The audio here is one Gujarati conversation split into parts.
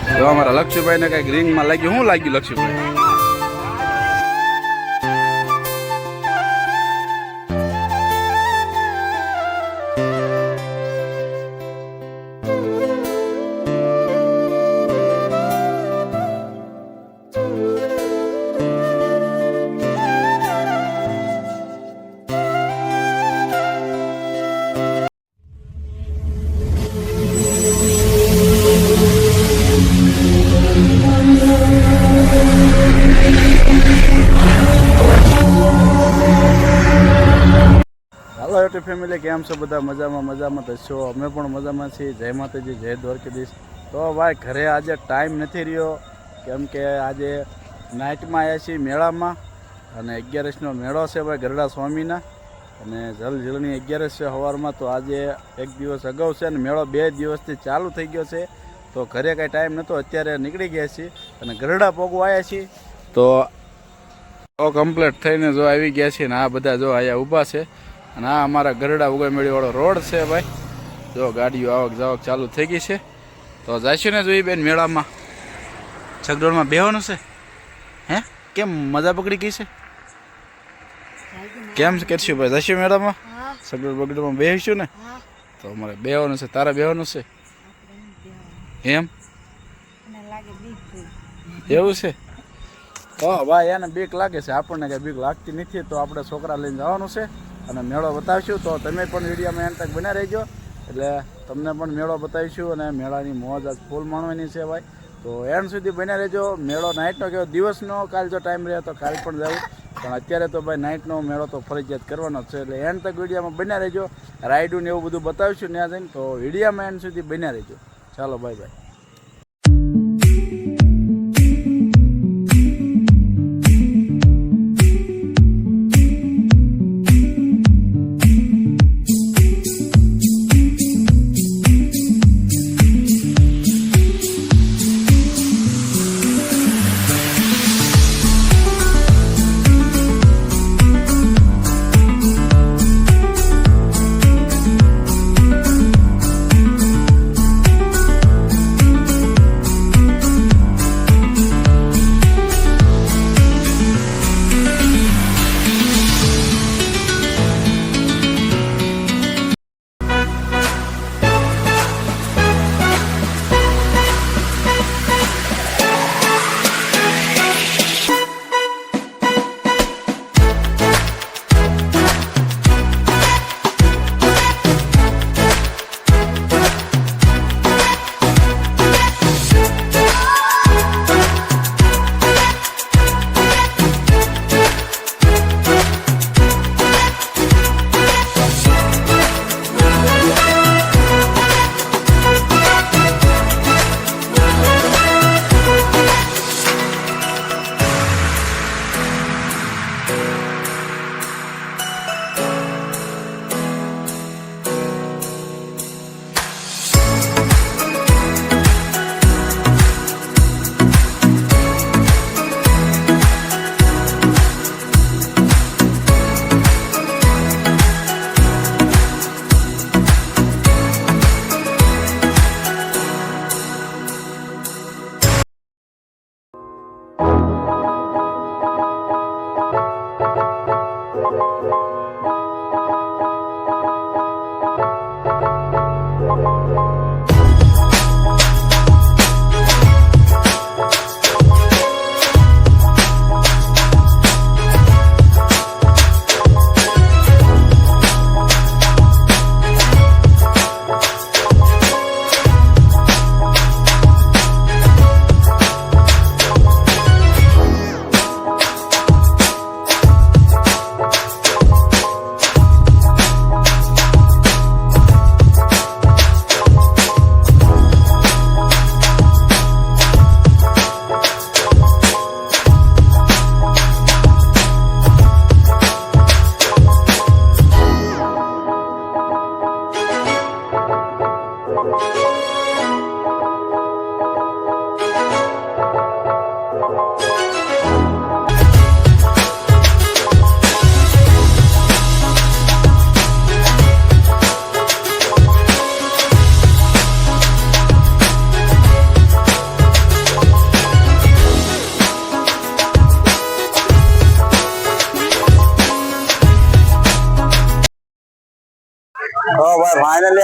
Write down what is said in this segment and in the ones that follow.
તો અમારા લક્ષ્મીભાઈને કંઈક રિંગમાં લાગ્યું. શું લાગ્યું લક્ષ્મીભાઈ? ફેમિલી કેમ છો બધા? મજામાં તો છો. અમે પણ મજામાં છીએ. જય માતાજી, જય દ્વારકાધીશ. તો ભાઈ ઘરે આજે ટાઈમ નથી રહ્યો, કેમ કે આજે નાઇટમાં આવ્યા છીએ મેળામાં, અને 11નો મેળો છે ભાઈ ગરડા સ્વામીના, અને જલની 11 છે સવારમાં. તો આજે એક દિવસ અગાઉ છે, અને મેળો 2 દિવસથી ચાલુ થઈ ગયો છે. તો ઘરે કાંઈ ટાઈમ નહોતો, અત્યારે નીકળી ગયા છીએ અને ગરડા પોગવા આવ્યા છીએ. તો કમ્પ્લીટ થઈને જો આવી ગયા છીએ, ને આ બધા જો અહીંયા ઊભા છે. અને આ અમારા ગરડા ઉગામેળીવાળો રોડ છે ભાઈ. જો ગાડીઓ આવક જાવક ચાલુ થઈ ગઈ છે. તો જઈશું ને જોઈ બેન મેળામાં. છગડોળમાં બેહવાનું છે. હે કેમ મજા પકડી ગઈ છે? કેમ કરશું ભાઈ? જઈશું મેળામાં, છગડોળ બગડોળમાં બેસીશું ને? તો અમારે બેહવાનું છે. તારે બેહવાનું છે એમ? એવું છે? તો ભાઈ એને બીક લાગે છે, આપણને કંઈ બીક લાગતી નથી. તો આપણે છોકરા લઈને જવાનું છે અને મેળો બતાવીશું. તો તમે પણ વિડીયોમાં એન્ડ તક બન્યા રહેજો, એટલે તમને પણ મેળો બતાવીશું. અને મેળાની મોજ આજ ફૂલ માણવાની છે ભાઈ. તો એન્ડ સુધી બન્યા રહેજો. મેળો નાઇટનો કેવો દિવસનો, કાલ જો ટાઈમ રહે તો કાલ પણ જવું, પણ અત્યારે તો ભાઈ નાઇટનો મેળો તો ફરજિયાત કરવાનો છે. એટલે એન્ડ તક વિડીયોમાં બન્યા રહેજો. રાઈડું ને એવું બધું બતાવીશું ત્યાં જઈને. તો વિડીયોમાં એન્ડ સુધી બન્યા રહેજો. ચાલો બાય બાય.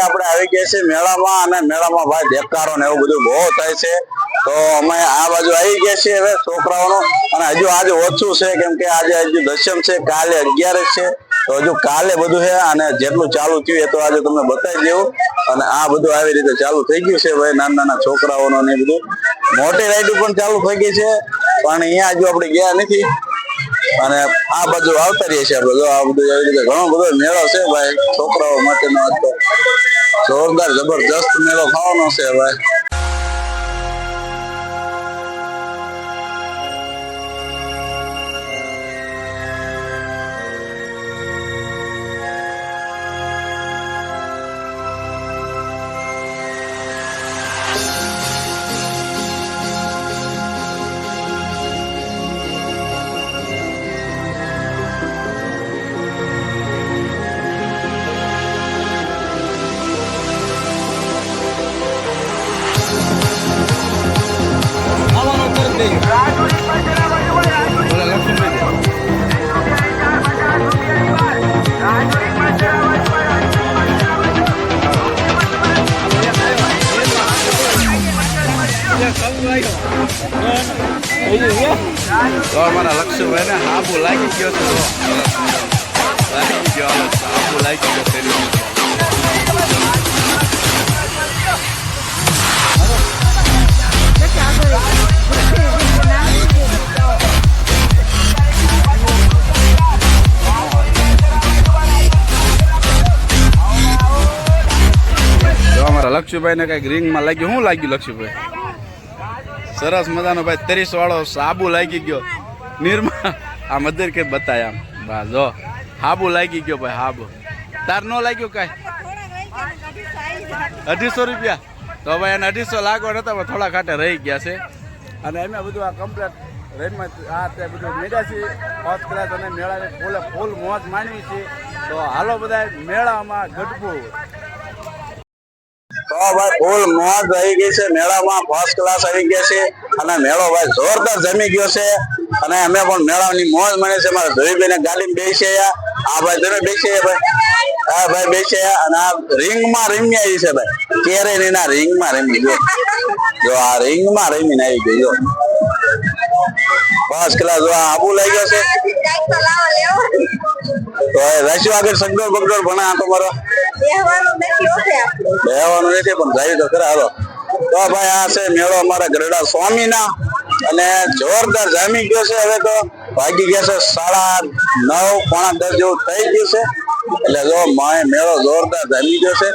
આપણે આવી ગયા છીએ મેળામાં અને મેળામાં ભાઈ દેખાડો ને એવું બધું બહુ થાય છે તો અમે આ બાજુ આવી ગયા છીએ હવે છોકરાઓનો અને હજુ આજે ઓછું છે કેમ કે આજે હજુ દશમ છે કાલે 11 છે તો હજુ કાલે બધું છે અને જેટલું ચાલુ થયું એ તો આજે તમને બતાવી દેવું અને આ બધું આવી રીતે ચાલુ થઈ ગયું છે ભાઈ નાના નાના છોકરાઓનો ને બધું મોટી રાઈડ પણ ચાલુ થઈ ગઈ છે પણ અહીંયા હજુ આપણે ગયા નથી અને આ બાજુ આવતા રહીએ છીએ આપણે આ બધું એવી રીતે ઘણો બધો મેળો છે ભાઈ છોકરાઓ માટેનો તો જોરદાર જબરજસ્ત મેળો ખાવાનો છે ભાઈ તો અમારા લક્ષ્યભાઈ ને હાબુ લાગી ગયો છે હાબુ લાગી ગયો અમારા લક્ષ્યભાઈ ને કઈક રિંગ માં લાગ્યું શું લાગ્યું લક્ષ્યભાઈ સરસ મજાનો ભાઈ 30 વાળો સાબુ લાગી ગયો નિર્મા આ મધર કે બતાય આમ બા જો હાબુ લાગી ગયો ભાઈ હાબુ તાર નો લાગ્યું કઈ 250 રૂપિયા તો ભાઈ એને 250 લાગવા નતા પણ થોડા ખાટે રહી ગયા છે અને એમાં બધું આ કમ્પ્લેટ રેન્જમાં આ તે બધું મેળા છે ફર્સ્ટ ક્લાસ અને મેળાને ફૂલ મોજ માણવી છે તો હાલો બધા મેળામાં ગઢપુર તો ભાઈ ફૂલ મોજ આવી ગઈ છે મેળામાં ફર્સ્ટ ક્લાસ આવી ગયા છે અને મેળો ભાઈ જોરદાર જમી ગયો છે અને અમે પણ મેળાની મોજ માણી છે મારા ધોઈભાઈ ગાડીમાં બેસ્યા આ ભાઈ તમે બેસ્યા ભાઈ આ ભાઈ બેસ્યા અને આ રિંગમાં રમી આવી છે ભાઈ કેરે ની ના રિંગમાં રમી જો આ રિંગમાં રમીને આવી ગઈ જો ફર્સ્ટ ક્લાસ જો આબુ લઈ ગયો છે તો રાશિ આગળ સગડોળ બગડોળ ભણા તમારો બેહવાનું નથી પણ જાય તો ખરા હાલો તો ભાઈ આ છે મેળો અમારા ગરડા સ્વામીના અને જોરદાર જામી ગયો છે હવે તો વાગી ગયા છે 9:30 પોણા 10 જેવું થઈ ગયું છે એટલે જો મેળો જોરદાર જામી ગયો છે